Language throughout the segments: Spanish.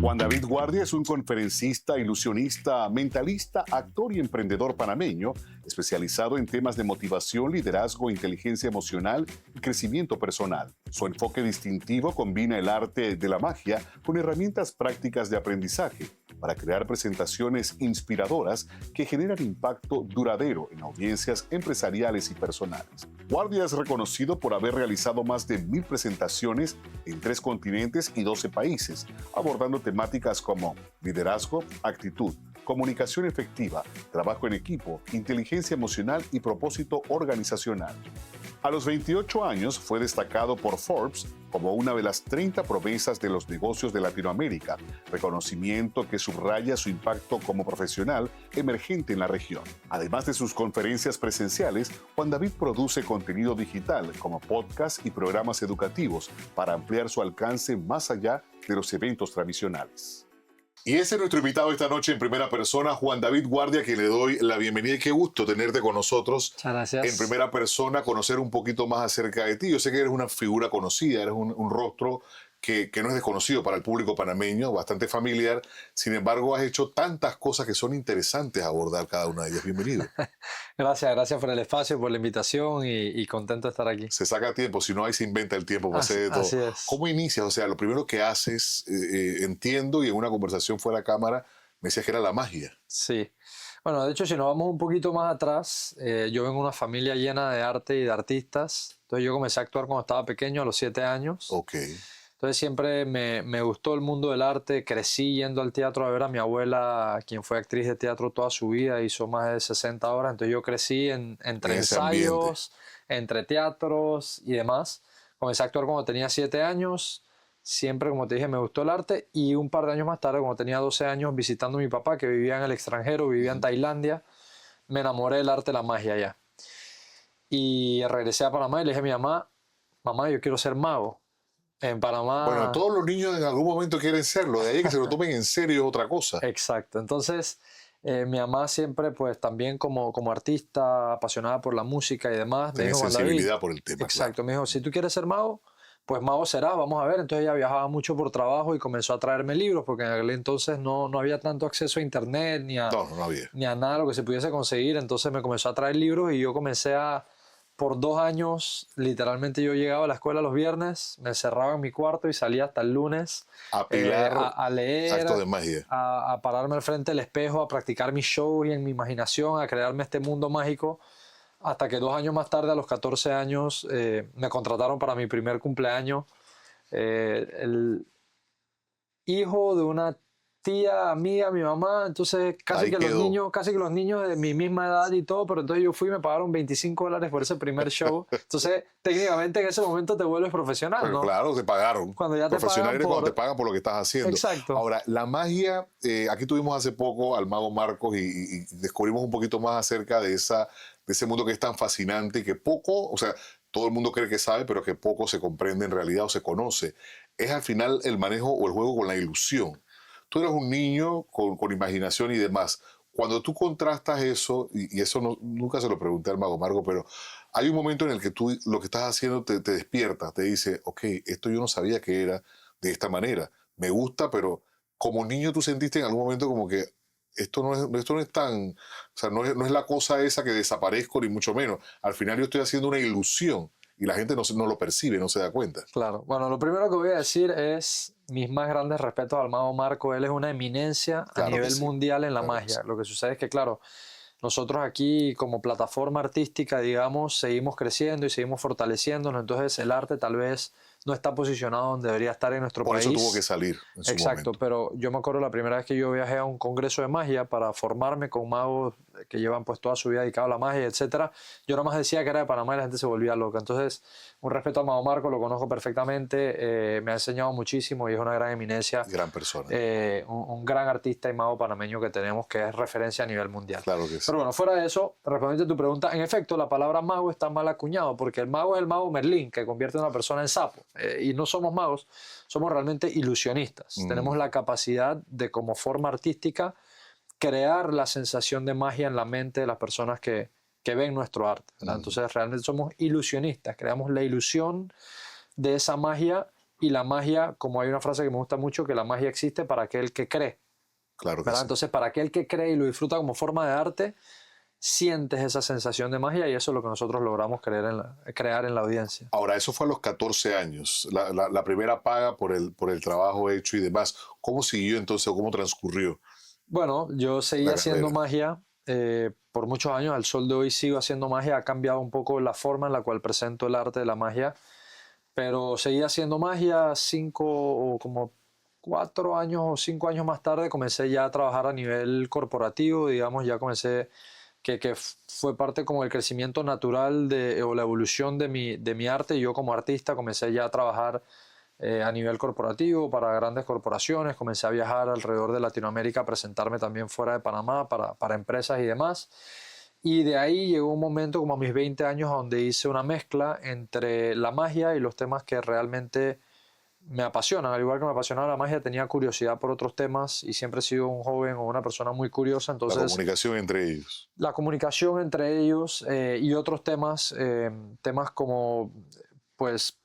Juan David Guardia es un conferencista, ilusionista, mentalista, actor y emprendedor panameño, especializado en temas de motivación, liderazgo, inteligencia emocional y crecimiento personal. Su enfoque distintivo combina el arte de la magia con herramientas prácticas de aprendizaje para crear presentaciones inspiradoras que generan impacto duradero en audiencias empresariales y personales. Guardia es reconocido por haber realizado más de 1000 presentaciones en 3 continentes y 12 países, abordando temáticas como liderazgo, actitud, comunicación efectiva, trabajo en equipo, inteligencia emocional y propósito organizacional. A los 28 años fue destacado por Forbes como una de las 30 promesas de los negocios de Latinoamérica, reconocimiento que subraya su impacto como profesional emergente en la región. Además de sus conferencias presenciales, Juan David produce contenido digital como podcasts y programas educativos para ampliar su alcance más allá de los eventos tradicionales. Y ese es nuestro invitado esta noche en primera persona, Juan David Guardia, a quien le doy la bienvenida y qué gusto tenerte con nosotros. Muchas gracias. En primera persona, conocer un poquito más acerca de ti. Yo sé que eres una figura conocida, eres un rostro que no es desconocido para el público panameño, bastante familiar. Sin embargo, has hecho tantas cosas que son interesantes abordar cada una de ellas. Bienvenido. Gracias por el espacio, por la invitación y contento de estar aquí. Se saca tiempo, si no hay se inventa el tiempo para hacer de todo. Así es. ¿Cómo inicias? O sea, lo primero que haces, entiendo, y en una conversación fuera de cámara me decías que era la magia. Sí. Bueno, de hecho, si nos vamos un poquito más atrás, yo vengo de una familia llena de arte y de artistas. Entonces yo comencé a actuar cuando estaba pequeño, a los 7 años. Ok. Entonces siempre me gustó el mundo del arte. Crecí yendo al teatro a ver a mi abuela, quien fue actriz de teatro toda su vida, hizo más de 60 horas. Entonces yo crecí entre ensayos, entre teatros y demás. Comencé a actuar cuando tenía 7 años. Siempre, como te dije, me gustó el arte. Y un par de años más tarde, cuando tenía 12 años, visitando a mi papá, que vivía en el extranjero, vivía en Tailandia, me enamoré del arte y la magia allá. Y regresé a Panamá y le dije a mi mamá, mamá, yo quiero ser mago. En Panamá... Bueno, todos los niños en algún momento quieren serlo, de ahí que se lo tomen en serio es otra cosa. Exacto, entonces mi mamá siempre, pues también como artista, apasionada por la música y demás, Tiene sensibilidad por el tema. Exacto, claro. me dijo, si tú quieres ser mago, pues mago serás, vamos a ver. Entonces ella viajaba mucho por trabajo y comenzó a traerme libros, porque en aquel entonces no había tanto acceso a internet ni a nada de lo que se pudiese conseguir, entonces me comenzó a traer libros y yo comencé por 2 años, literalmente yo llegaba a la escuela los viernes, me encerraba en mi cuarto y salía hasta el lunes a pilar, a leer, actos de magia. a pararme al frente del espejo, a practicar mis shows y en mi imaginación, a crearme este mundo mágico, hasta que 2 años más tarde, a los 14 años, me contrataron para mi primer cumpleaños. El hijo de una tía, amiga, mi mamá, entonces casi que los niños de mi misma edad y todo, pero entonces yo fui y me pagaron $25 por ese primer show. Entonces, técnicamente en ese momento te vuelves profesional, pero ¿no? Claro, te pagaron. Cuando ya te profesional pagan eres cuando te pagan por lo que estás haciendo. Exacto. Ahora, la magia, aquí tuvimos hace poco al mago Marcos y descubrimos un poquito más acerca de ese mundo que es tan fascinante y que poco, o sea, todo el mundo cree que sabe, pero que poco se comprende en realidad o se conoce. Es al final el manejo o el juego con la ilusión. Tú eres un niño con imaginación y demás. Cuando tú contrastas eso, y eso nunca se lo pregunté al mago Marco, pero hay un momento en el que tú lo que estás haciendo te despiertas, te dice, ok, esto yo no sabía que era de esta manera. Me gusta, pero como niño tú sentiste en algún momento como que esto no es tan, o sea, no es la cosa esa que desaparezco ni mucho menos. Al final yo estoy haciendo una ilusión y la gente no lo percibe, no se da cuenta. Claro. Bueno, lo primero que voy a decir es mis más grandes respetos al mago Marco. Él es una eminencia a nivel mundial en la magia. Lo que sucede es que, claro, nosotros aquí como plataforma artística, digamos, seguimos creciendo y seguimos fortaleciéndonos. Entonces el arte tal vez no está posicionado donde debería estar en nuestro país. Por eso tuvo que salir en su Exacto, momento. pero yo me acuerdo la primera vez que yo viajé a un congreso de magia para formarme con magos que llevan pues toda su vida dedicado a la magia, etcétera. Yo nada más decía que era de Panamá y la gente se volvía loca. Entonces, un respeto al mago Marco, lo conozco perfectamente, me ha enseñado muchísimo y es una gran eminencia. Gran persona. Un gran artista y mago panameño que tenemos que es referencia a nivel mundial. Claro que sí. Pero bueno, fuera de eso, respondiendo a tu pregunta, en efecto, la palabra mago está mal acuñado porque el mago es el mago Merlín, que convierte a una persona en sapo. Y no somos magos, somos realmente ilusionistas. Tenemos la capacidad de, como forma artística, crear la sensación de magia en la mente de las personas que ven nuestro arte, ¿verdad? Entonces realmente somos ilusionistas, creamos la ilusión de esa magia Y la magia, como hay una frase que me gusta mucho, que la magia existe para aquel que cree. Claro que ¿Verdad? sí. Entonces, para aquel que cree y lo disfruta como forma de arte, sientes esa sensación de magia y eso es lo que nosotros logramos crear en la audiencia. Ahora, eso fue a los 14 años, la primera paga por el trabajo hecho y demás. ¿Cómo siguió entonces o cómo transcurrió Bueno, yo seguí la haciendo carrera? magia por muchos años. Al sol de hoy sigo haciendo magia. Ha cambiado un poco la forma en la cual presento el arte de la magia, pero seguí haciendo magia 4 años o 5 años más tarde. Comencé ya a trabajar a nivel corporativo, digamos, ya comencé que fue parte como el crecimiento natural o la evolución de mi arte. Yo como artista comencé ya a trabajar a nivel corporativo para grandes corporaciones, comencé a viajar alrededor de Latinoamérica a presentarme también fuera de Panamá para empresas y demás. Y de ahí llegó un momento como a mis 20 años donde hice una mezcla entre la magia y los temas que realmente me apasionan. Al igual que me apasionaba la magia, tenía curiosidad por otros temas y siempre he sido un joven o una persona muy curiosa. La Entonces, comunicación entre ellos. la comunicación entre ellos y otros temas, temas como, pues,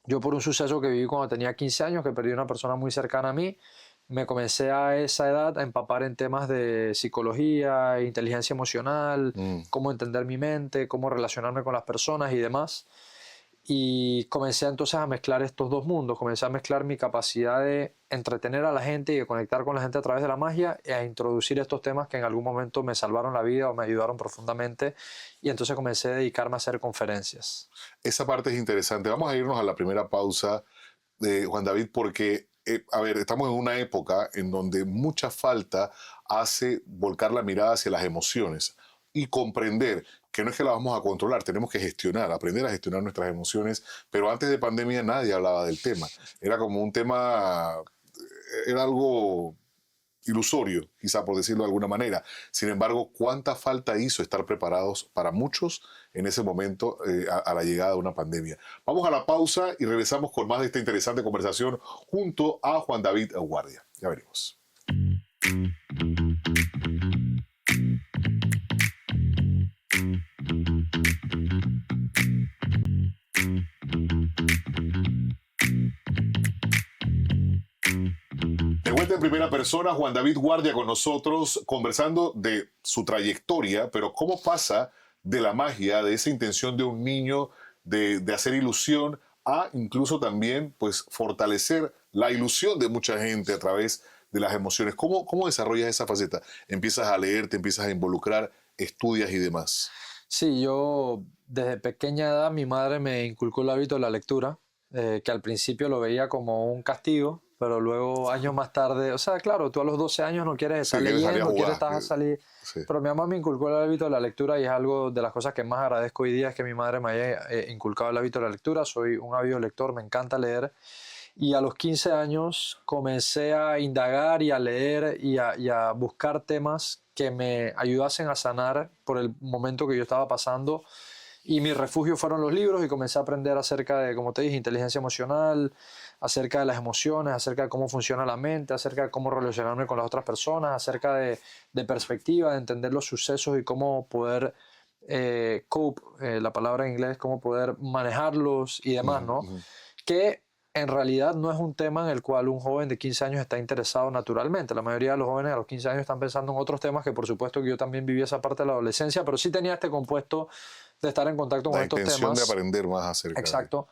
yo por un suceso que viví cuando tenía 15 años, que perdí a una persona muy cercana a mí, me comencé a esa edad a empapar en temas de psicología, inteligencia emocional, Mm. cómo entender mi mente, cómo relacionarme con las personas y demás. Y comencé entonces a mezclar estos dos mundos, comencé a mezclar mi capacidad de entretener a la gente y de conectar con la gente a través de la magia y a introducir estos temas que en algún momento me salvaron la vida o me ayudaron profundamente. Y entonces comencé a dedicarme a hacer conferencias. Esa parte es interesante. Vamos a irnos a la primera pausa, Juan David, porque, a ver, estamos en una época en donde mucha falta hace volcar la mirada hacia las emociones y comprender que no es que la vamos a controlar, tenemos que gestionar, aprender a gestionar nuestras emociones, pero antes de pandemia nadie hablaba del tema. Era como un tema, era algo ilusorio, quizá por decirlo de alguna manera. Sin embargo, ¿cuánta falta hizo estar preparados para muchos en ese momento a la llegada de una pandemia? Vamos a la pausa y regresamos con más de esta interesante conversación junto a Juan David Guardia. Ya venimos. De vuelta en primera persona, Juan David Guardia con nosotros, conversando de su trayectoria, pero cómo pasa de la magia, de esa intención de un niño de hacer ilusión, a incluso también pues fortalecer la ilusión de mucha gente a través de las emociones. ¿Cómo desarrollas esa faceta? Empiezas a leer, te empiezas a involucrar, estudias y demás. Sí, yo desde pequeña edad mi madre me inculcó el hábito de la lectura, que al principio lo veía como un castigo, pero luego años más tarde, o sea, claro, tú a los 12 años no quieres Sí, estar quieres salir a leyendo, quieres jugar. estar a salir, Sí. pero mi mamá me inculcó el hábito de la lectura y es algo de las cosas que más agradezco hoy día es que mi madre me haya inculcado el hábito de la lectura. Soy un ávido lector, me encanta leer. Y a los 15 años comencé a indagar y a leer y a buscar temas que me ayudasen a sanar por el momento que yo estaba pasando. Y mi refugio fueron los libros y comencé a aprender acerca de, como te dije, inteligencia emocional, acerca de las emociones, acerca de cómo funciona la mente, acerca de cómo relacionarme con las otras personas, acerca de perspectiva, de entender los sucesos y cómo poder cope, la palabra en inglés, cómo poder manejarlos y demás, Ujú, ¿no? ujú. Que en realidad no es un tema en el cual un joven de 15 años está interesado naturalmente. La mayoría de los jóvenes a los 15 años están pensando en otros temas que por supuesto que yo también viví esa parte de la adolescencia, pero sí tenía este compuesto de estar en contacto con La estos intención de temas. aprender más acerca de... Exacto.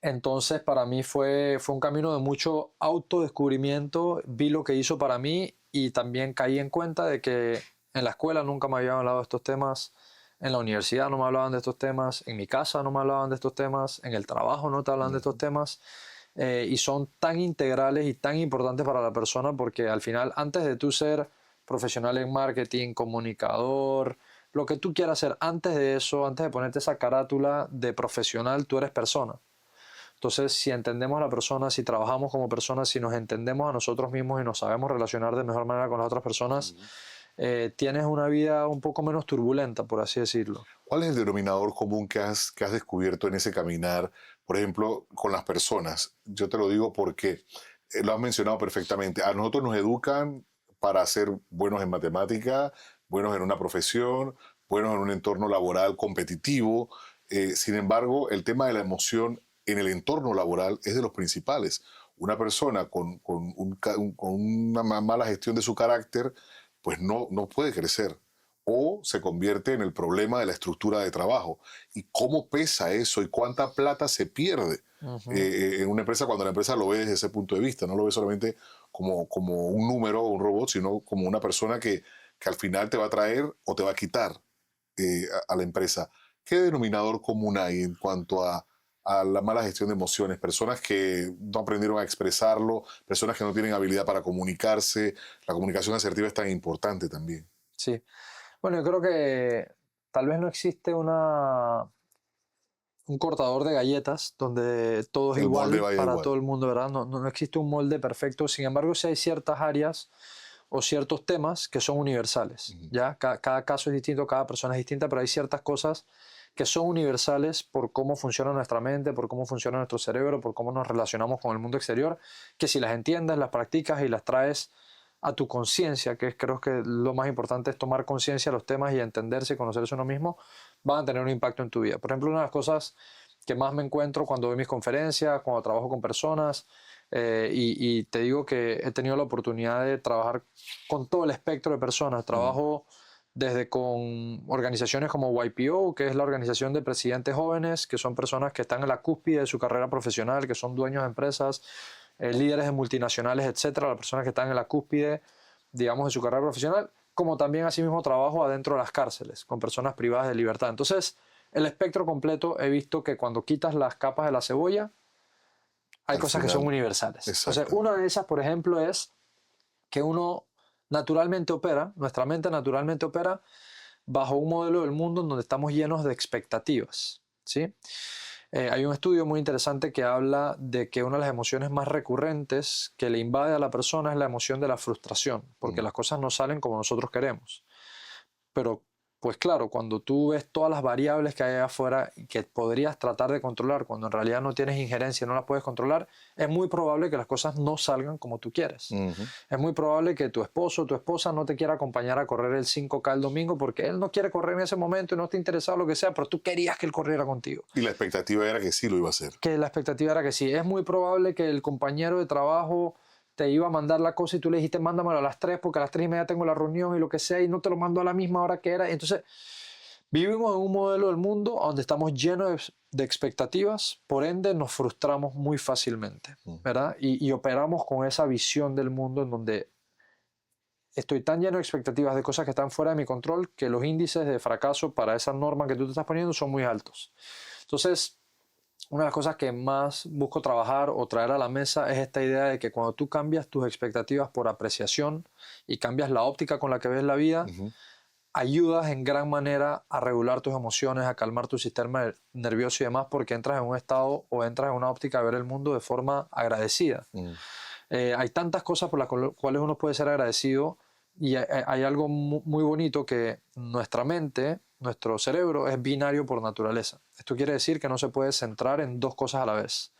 Entonces para mí fue un camino de mucho autodescubrimiento, vi lo que hizo para mí y también caí en cuenta de que en la escuela nunca me habían hablado de estos temas, en la universidad no me hablaban de estos temas, en mi casa no me hablaban de estos temas, en el trabajo no te hablan de estos Ujú. temas y son tan integrales y tan importantes para la persona porque al final antes de tú ser profesional en marketing, comunicador, lo que tú quieras hacer antes de eso, antes de ponerte esa carátula de profesional, tú eres persona. Entonces, si entendemos a la persona, si trabajamos como personas, si nos entendemos a nosotros mismos y nos sabemos relacionar de mejor manera con las otras personas, tienes una vida un poco menos turbulenta, por así decirlo. ¿Cuál es el denominador común que has descubierto en ese caminar, por ejemplo, con las personas? Yo te lo digo porque lo has mencionado perfectamente. A nosotros nos educan para ser buenos en matemática, buenos en una profesión, buenos en un entorno laboral competitivo. Sin embargo, el tema de la emoción en el entorno laboral es de los principales. Una persona con una mala gestión de su carácter, pues no puede crecer o se convierte en el problema de la estructura de trabajo. ¿Y cómo pesa eso y cuánta plata se pierde en una empresa cuando la empresa lo ve desde ese punto de vista? No lo ve solamente como un número o un robot, sino como una persona que al final te va a traer o te va a quitar a la empresa. ¿Qué denominador común hay en cuanto a la mala gestión de emociones? Personas que no aprendieron a expresarlo, personas que no tienen habilidad para comunicarse. La comunicación asertiva es tan importante también. Sí. Bueno, yo creo que tal vez no existe un cortador de galletas donde todo es El molde igual vaya para igual. todo el mundo, ¿verdad? No existe un molde perfecto. Sin embargo, sí hay ciertas áreas o ciertos temas que son universales, ¿ya? Cada caso es distinto, cada persona es distinta, pero hay ciertas cosas que son universales por cómo funciona nuestra mente, por cómo funciona nuestro cerebro, por cómo nos relacionamos con el mundo exterior, que si las entiendes, las practicas y las traes a tu conciencia, creo que lo más importante es tomar conciencia de los temas y entenderse y conocerse uno mismo, van a tener un impacto en tu vida. Por ejemplo, una de las cosas que más me encuentro cuando doy mis conferencias, cuando trabajo con personas, y te digo que he tenido la oportunidad de trabajar con todo el espectro de personas. Trabajo desde con organizaciones como YPO, que es la organización de presidentes jóvenes, que son personas que están en la cúspide de su carrera profesional, que son dueños de empresas, líderes de multinacionales, etcétera, las personas que están en la cúspide, digamos, de su carrera profesional, como también asimismo trabajo adentro de las cárceles, con personas privadas de libertad. Entonces, el espectro completo, he visto que cuando quitas las capas de la cebolla, hay Al cosas que final, son universales. Entonces, exacto. una de esas, por ejemplo, es que uno naturalmente opera, nuestra mente naturalmente opera bajo un modelo del mundo en donde estamos llenos de expectativas, ¿sí? Hay un estudio muy interesante que habla de que una de las emociones más recurrentes que le invade a la persona es la emoción de la frustración, porque las cosas no salen como nosotros queremos. Pero, pues claro, cuando tú ves todas las variables que hay allá afuera y que podrías tratar de controlar, cuando en realidad no tienes injerencia, no las puedes controlar, es muy probable que las cosas no salgan como tú quieres. Es muy probable que tu esposo o tu esposa no te quiera acompañar a correr el 5K el domingo porque él no quiere correr en ese momento y no está interesado en lo que sea, pero tú querías que él corriera contigo. Y la expectativa era que sí lo iba a hacer. Que la expectativa era que sí. Es muy probable que el compañero de trabajo te iba a mandar la cosa y tú le dijiste mándamelo a las 3 porque a las 3:30 tengo la reunión y lo que sea y no te lo mando a la misma hora que era. Entonces vivimos en un modelo del mundo donde estamos llenos de expectativas, por ende nos frustramos muy fácilmente, ¿verdad? Y operamos con esa visión del mundo en donde estoy tan lleno de expectativas de cosas que están fuera de mi control que los índices de fracaso para esa norma que tú te estás poniendo son muy altos. Entonces, una de las cosas que más busco trabajar o traer a la mesa es esta idea de que cuando tú cambias tus expectativas por apreciación y cambias la óptica con la que ves la vida, ayudas en gran manera a regular tus emociones, a calmar tu sistema nervioso y demás, porque entras en un estado o entras en una óptica de ver el mundo de forma agradecida. Hay tantas cosas por las cuales uno puede ser agradecido y hay algo muy bonito que nuestra mente, nuestro cerebro es binario por naturaleza. Esto quiere decir que no se puede centrar en dos cosas a la vez.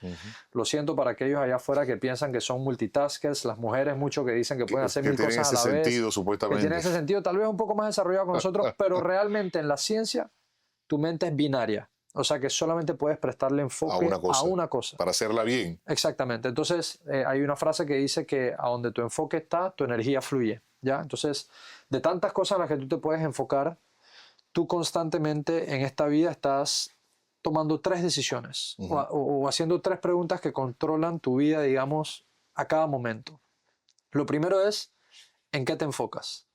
Lo siento para aquellos allá afuera que piensan que son multitaskers, las mujeres mucho que dicen que pueden hacer mil cosas a la vez. Sentido, Que supuestamente. tiene ese sentido, tal vez un poco más desarrollado con nosotros, pero realmente en la ciencia tu mente es binaria. O sea que solamente puedes prestarle enfoque a una cosa. Para hacerla bien. Exactamente. Entonces hay una frase que dice que a donde tu enfoque está, tu energía fluye, ¿ya? Entonces, de tantas cosas en las que tú te puedes enfocar, tú constantemente en esta vida estás tomando 3 decisiones o haciendo 3 preguntas que controlan tu vida, digamos, a cada momento. Lo primero es, ¿en qué te enfocas?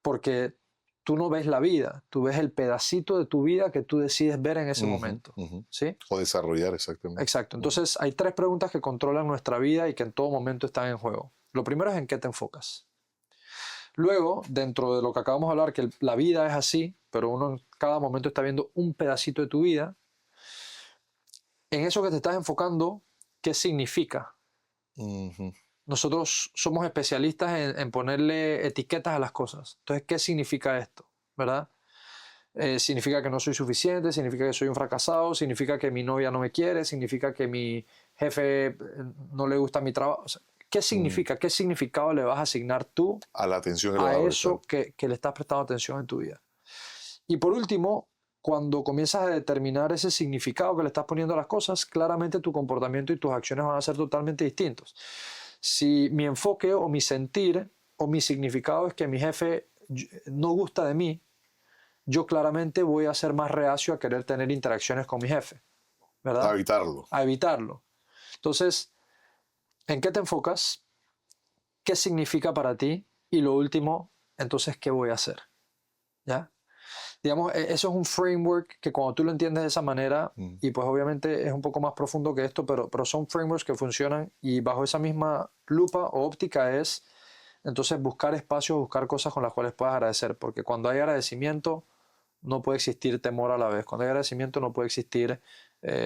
Porque tú no ves la vida, tú ves el pedacito de tu vida que tú decides ver en ese momento, ¿sí? O desarrollar, exactamente. Exacto. Entonces, hay 3 preguntas que controlan nuestra vida y que en todo momento están en juego. Lo primero es en qué te enfocas. Luego, dentro de lo que acabamos de hablar, que la vida es así, pero uno en cada momento está viendo un pedacito de tu vida, en eso que te estás enfocando, ¿qué significa? Nosotros somos especialistas en ponerle etiquetas a las cosas. Entonces, ¿qué significa esto? ¿Verdad? Significa que no soy suficiente, significa que soy un fracasado, significa que mi novia no me quiere, significa que mi jefe no le gusta mi trabajo. O sea, ¿qué significa? ¿Qué significado le vas a asignar tú a la atención a eso que le estás prestando atención en tu vida? Y por último, cuando comienzas a determinar ese significado que le estás poniendo a las cosas, claramente tu comportamiento y tus acciones van a ser totalmente distintos. Si mi enfoque o mi sentir o mi significado es que mi jefe no gusta de mí, yo claramente voy a ser más reacio a querer tener interacciones con mi jefe, ¿verdad? A evitarlo. A evitarlo. Entonces, ¿en qué te enfocas? ¿Qué significa para ti? Y lo último, entonces, ¿qué voy a hacer? ¿Ya? Digamos, eso es un framework que cuando tú lo entiendes de esa manera, y pues obviamente es un poco más profundo que esto, pero son frameworks que funcionan y bajo esa misma lupa o óptica es entonces buscar espacios, buscar cosas con las cuales puedas agradecer, porque cuando hay agradecimiento no puede existir temor a la vez, cuando hay agradecimiento no puede existir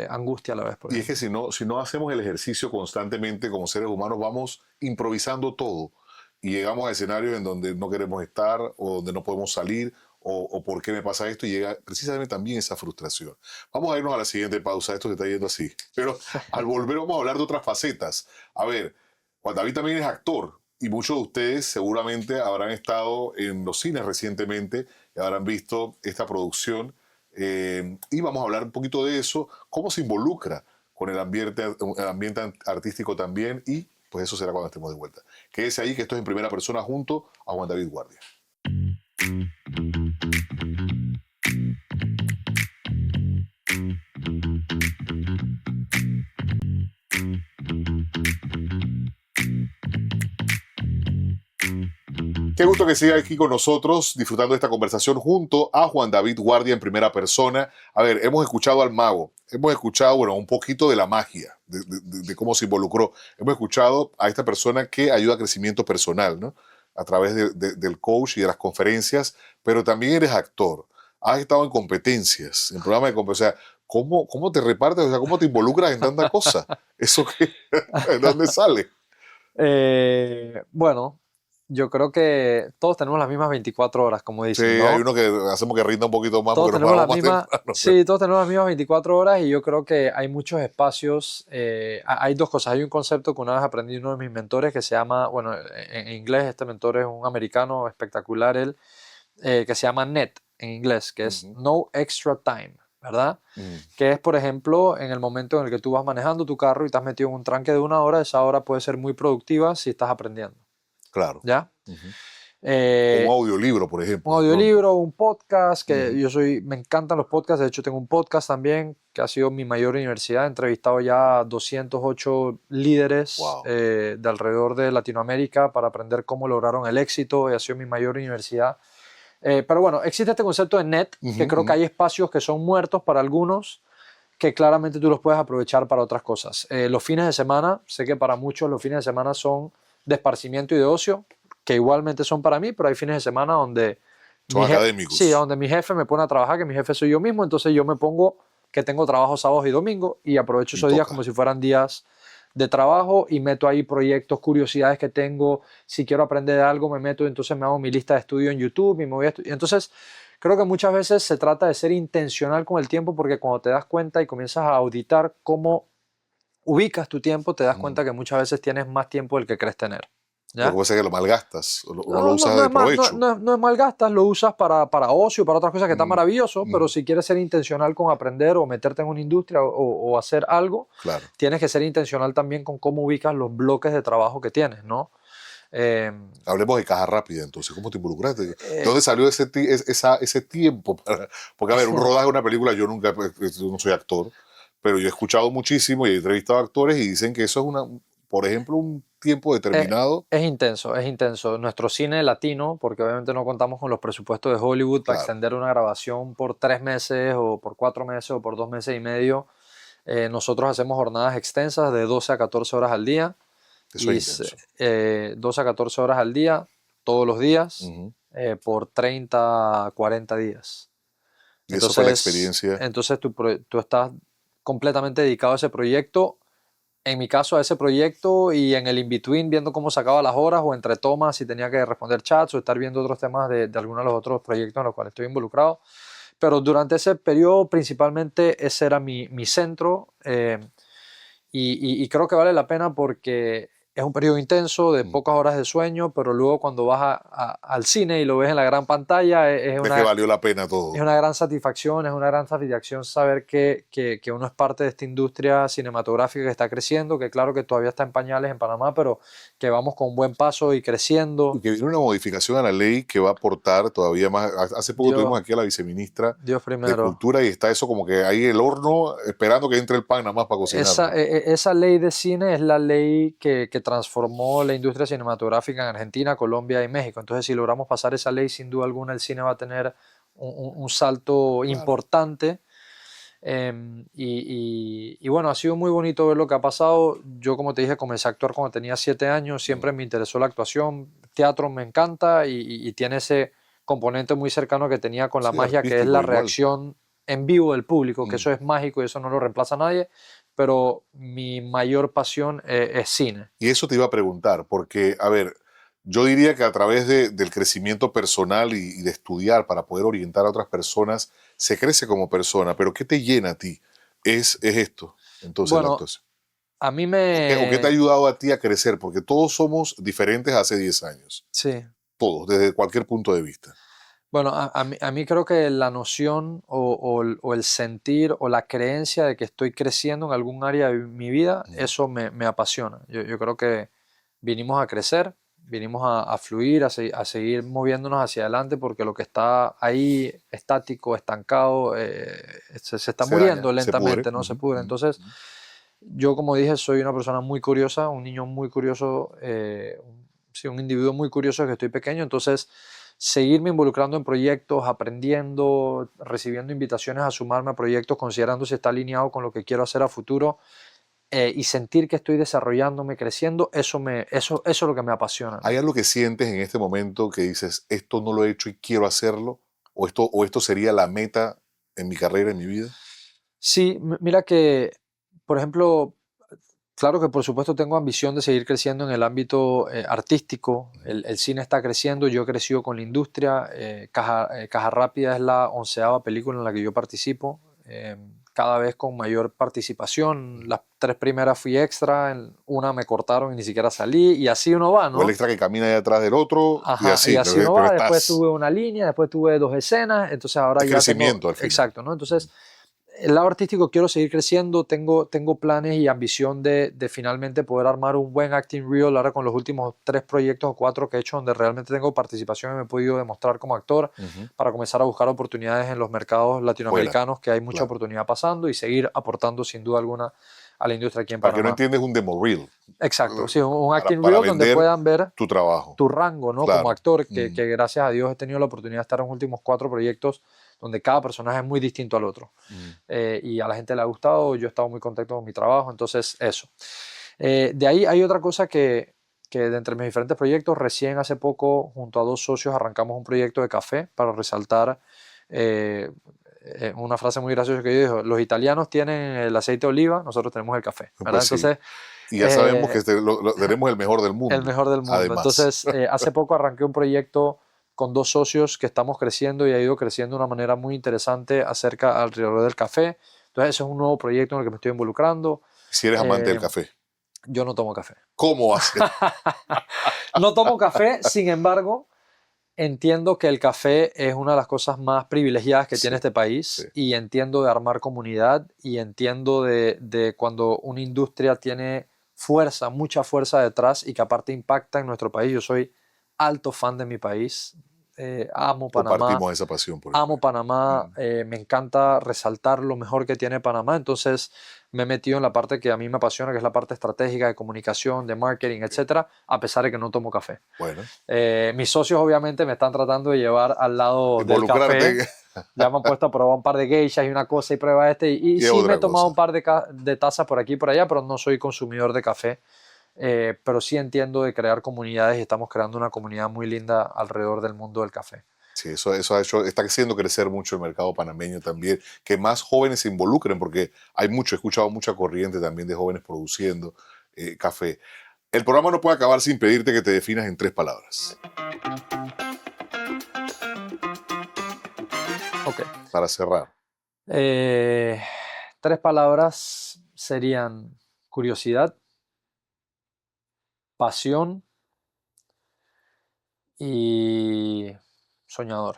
angustia a la vez. Y es que si no hacemos el ejercicio constantemente como seres humanos, vamos improvisando todo y llegamos a escenarios en donde no queremos estar o donde no podemos salir o por qué me pasa esto y llega precisamente también esa frustración. Vamos a irnos a la siguiente pausa, esto se está yendo así. Pero al volver vamos a hablar de otras facetas. A ver, Juan David también es actor y muchos de ustedes seguramente habrán estado en los cines recientemente y habrán visto esta producción. Y vamos a hablar un poquito de eso, cómo se involucra con el ambiente artístico también y pues eso será cuando estemos de vuelta. Quédese ahí que esto es en primera persona junto a Juan David Guardia. Qué gusto que siga aquí con nosotros disfrutando de esta conversación junto a Juan David Guardia en primera persona. A ver, hemos escuchado al mago, hemos escuchado, bueno, un poquito de la magia, de cómo se involucró. Hemos escuchado a esta persona que ayuda a crecimiento personal, ¿no? A través del coach y de las conferencias, pero también eres actor. Has estado en competencias, en programas de competencia. O sea, ¿cómo te repartes? O sea, ¿cómo te involucras en tanta cosa? ¿Eso qué? ¿De dónde sale? Bueno, yo creo que todos tenemos las mismas 24 horas, como Sí, dicen, ¿no? hay uno que hacemos que rinda un poquito más Todos porque nos tenemos las vamos más mismas, temprano. sí, todos tenemos las mismas 24 horas y yo creo que hay muchos espacios. Hay dos cosas. Hay un concepto que una vez aprendí de uno de mis mentores que se llama, bueno, en inglés este mentor es un americano espectacular, él, que se llama NET en inglés, que es No Extra Time, ¿verdad? Que es, por ejemplo, en el momento en el que tú vas manejando tu carro y te has metido en un tranque de 1 hora, esa hora puede ser muy productiva si estás aprendiendo. Claro. ¿Ya? Un audiolibro, por ejemplo. Un audiolibro, un podcast, que me encantan los podcasts, de hecho tengo un podcast también que ha sido mi mayor universidad, he entrevistado ya 208 líderes de alrededor de Latinoamérica para aprender cómo lograron el éxito y ha sido mi mayor universidad. Pero bueno, existe este concepto de NET, que creo que hay espacios que son muertos para algunos, que claramente tú los puedes aprovechar para otras cosas. Los fines de semana, sé que para muchos los fines de semana son de esparcimiento y de ocio, que igualmente son para mí, pero hay fines de semana donde son académicos. Sí, donde mi jefe me pone a trabajar, que mi jefe soy yo mismo, entonces yo me pongo que tengo trabajo sábados y domingos y aprovecho esos días como si fueran días de trabajo y meto ahí proyectos, curiosidades que tengo. Si quiero aprender algo, me meto, entonces me hago mi lista de estudio en YouTube y me voy a estudiar. Entonces, creo que muchas veces se trata de ser intencional con el tiempo porque cuando te das cuenta y comienzas a auditar cómo ubicas tu tiempo, te das cuenta que muchas veces tienes más tiempo del que crees tener. ¿Ya? Lo que pasa es que lo malgastas, o no lo usas de provecho. No es malgastas, lo usas para ocio, para otras cosas que está maravilloso, pero si quieres ser intencional con aprender o meterte en una industria o hacer algo, tienes que ser intencional también con cómo ubicas los bloques de trabajo que tienes, ¿no? Hablemos de caja rápida, entonces, ¿cómo te involucraste? ¿De dónde salió ese tiempo? Porque, a ver, un rodaje de una película, yo no soy actor, pero yo he escuchado muchísimo y he entrevistado a actores y dicen que eso es por ejemplo, un tiempo determinado. Es intenso, es intenso. Nuestro cine latino, porque obviamente no contamos con los presupuestos de Hollywood para extender una grabación por 3 meses o por 4 meses o por 2 meses y medio. Nosotros hacemos jornadas extensas de 12 a 14 horas al día. Eso es intenso. 12 a 14 horas al día, todos los días, por 30 a 40 días. Y entonces, eso fue la experiencia. Entonces tú estás completamente dedicado a ese proyecto. En mi caso, a ese proyecto y en el in-between viendo cómo sacaba las horas o entre tomas si tenía que responder chats o estar viendo otros temas de algunos de los otros proyectos en los cuales estoy involucrado. Pero durante ese periodo principalmente ese era mi centro y creo que vale la pena porque es un periodo intenso de pocas horas de sueño, pero luego cuando vas al cine y lo ves en la gran pantalla, Es que valió la pena todo. es una gran satisfacción, es una gran satisfacción saber que uno es parte de esta industria cinematográfica que está creciendo, que claro que todavía está en pañales en Panamá, pero que vamos con un buen paso y creciendo. Y que viene una modificación a la ley que va a aportar todavía más. Hace poco tuvimos aquí a la viceministra Dios de primero. Cultura y está eso como que ahí el horno esperando que entre el pan nada más para cocinar. Esa ley de cine es la ley que transformó la industria cinematográfica en Argentina, Colombia y México. Entonces, si logramos pasar esa ley, sin duda alguna el cine va a tener un salto importante. Y bueno, ha sido muy bonito ver lo que ha pasado. Yo, como te dije, comencé a actuar cuando tenía 7 años. Siempre me interesó la actuación. Teatro me encanta y tiene ese componente muy cercano que tenía con la magia, que es la reacción en vivo del público, que eso es mágico y eso no lo reemplaza nadie. Pero mi mayor pasión es cine. Y eso te iba a preguntar, porque, a ver, yo diría que a través del crecimiento personal y de estudiar para poder orientar a otras personas, se crece como persona, pero ¿qué te llena a ti? Es esto, entonces, la actuación. A mí ¿O qué te ha ayudado a ti a crecer? Porque todos somos diferentes hace 10 años. Sí. Todos, desde cualquier punto de vista. Bueno, a mí creo que la noción o el sentir o la creencia de que estoy creciendo en algún área de mi vida, eso me apasiona. Yo creo que vinimos a crecer, vinimos a fluir, a seguir moviéndonos hacia adelante, porque lo que está ahí estático, estancado, se está muriendo lentamente, ¿no? Se pudre. Entonces, yo, como dije, soy una persona muy curiosa, un niño muy curioso, sí, un individuo muy curioso desde que estoy pequeño. Entonces, seguirme involucrando en proyectos, aprendiendo, recibiendo invitaciones a sumarme a proyectos, considerando si está alineado con lo que quiero hacer a futuro, y sentir que estoy desarrollándome, creciendo, eso es lo que me apasiona, ¿no? ¿Hay algo que sientes en este momento que dices, esto no lo he hecho y quiero hacerlo? ¿O esto sería la meta en mi carrera, en mi vida? Sí, mira que, por ejemplo, claro que por supuesto tengo ambición de seguir creciendo en el ámbito artístico. El cine está creciendo, yo he crecido con la industria. Caja Rápida es la 11ª película en la que yo participo, cada vez con mayor participación. Las 3 primeras fui extra, en una me cortaron y ni siquiera salí, y así uno va, O el ¿no? extra que camina ahí atrás del otro, y Ajá, y así, así uno pero va. Después estás... tuve una línea, después tuve 2 escenas, entonces ahora Es ya tengo... crecimiento al final. Exacto, ¿no? Entonces, el lado artístico quiero seguir creciendo, tengo planes y ambición de finalmente poder armar un buen acting reel ahora con los últimos 3 proyectos o 4 que he hecho donde realmente tengo participación y me he podido demostrar como actor, para comenzar a buscar oportunidades en los mercados latinoamericanos, que hay mucha oportunidad pasando, y seguir aportando sin duda alguna a la industria aquí en Para Panamá. que no entiendes, un demo reel. Exacto, sí, un acting para reel donde puedan ver tu trabajo. tu rango, ¿no? Como actor, que gracias a Dios he tenido la oportunidad de estar en los últimos 4 proyectos donde cada personaje es muy distinto al otro. Y a la gente le ha gustado, yo he estado muy contento con mi trabajo, entonces eso. De ahí hay otra cosa que de entre mis diferentes proyectos, recién hace poco, junto a 2 socios, arrancamos un proyecto de café para resaltar una frase muy graciosa que yo digo: los italianos tienen el aceite de oliva, nosotros tenemos el café, ¿verdad? Pues sí. Entonces, y ya sabemos que tenemos el mejor del mundo. el mejor del mundo. Además. Entonces, hace poco arranqué un proyecto con 2 socios que estamos creciendo y ha ido creciendo de una manera muy interesante alrededor del café. Entonces, ese es un nuevo proyecto en el que me estoy involucrando. Si eres amante del café. Yo no tomo café. ¿Cómo haces? No tomo café, sin embargo, entiendo que el café es una de las cosas más privilegiadas que tiene este país, y entiendo de armar comunidad, y entiendo de cuando una industria tiene fuerza, mucha fuerza detrás, y que aparte impacta en nuestro país. Yo soy alto fan de mi país, amo Panamá. Compartimos esa pasión por Amo Panamá, me encanta resaltar lo mejor que tiene Panamá, entonces me he metido en la parte que a mí me apasiona, que es la parte estratégica de comunicación, de marketing, etcétera, a pesar de que no tomo café. Bueno. Mis socios obviamente me están tratando de llevar al lado del café. Ya me han puesto a probar un par de geishas y una cosa, y prueba y sí me he tomado un par de tazas por aquí y por allá, pero no soy consumidor de café. Pero sí entiendo de crear comunidades, y estamos creando una comunidad muy linda alrededor del mundo del café. Sí, eso está haciendo crecer mucho el mercado panameño también, que más jóvenes se involucren, porque he escuchado mucha corriente también de jóvenes produciendo café. El programa no puede acabar sin pedirte que te definas en 3 palabras. Ok. Para cerrar. 3 palabras serían: curiosidad, pasión y soñador.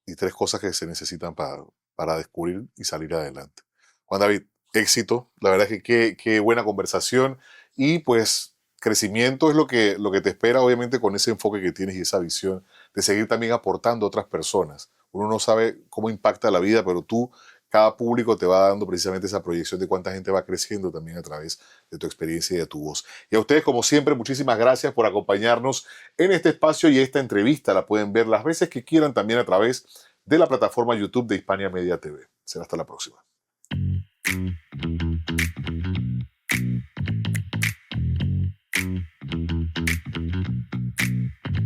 Y 3 cosas que se necesitan para descubrir y salir adelante. Juan David, éxito. La verdad es que qué buena conversación y pues crecimiento es lo que te espera, obviamente, con ese enfoque que tienes y esa visión de seguir también aportando a otras personas. Uno no sabe cómo impacta la vida, pero tú, cada público te va dando precisamente esa proyección de cuánta gente va creciendo también a través de tu experiencia y de tu voz. Y a ustedes, como siempre, muchísimas gracias por acompañarnos en este espacio y esta entrevista. La pueden ver las veces que quieran también a través de la plataforma YouTube de Hispania Media TV. Será hasta la próxima.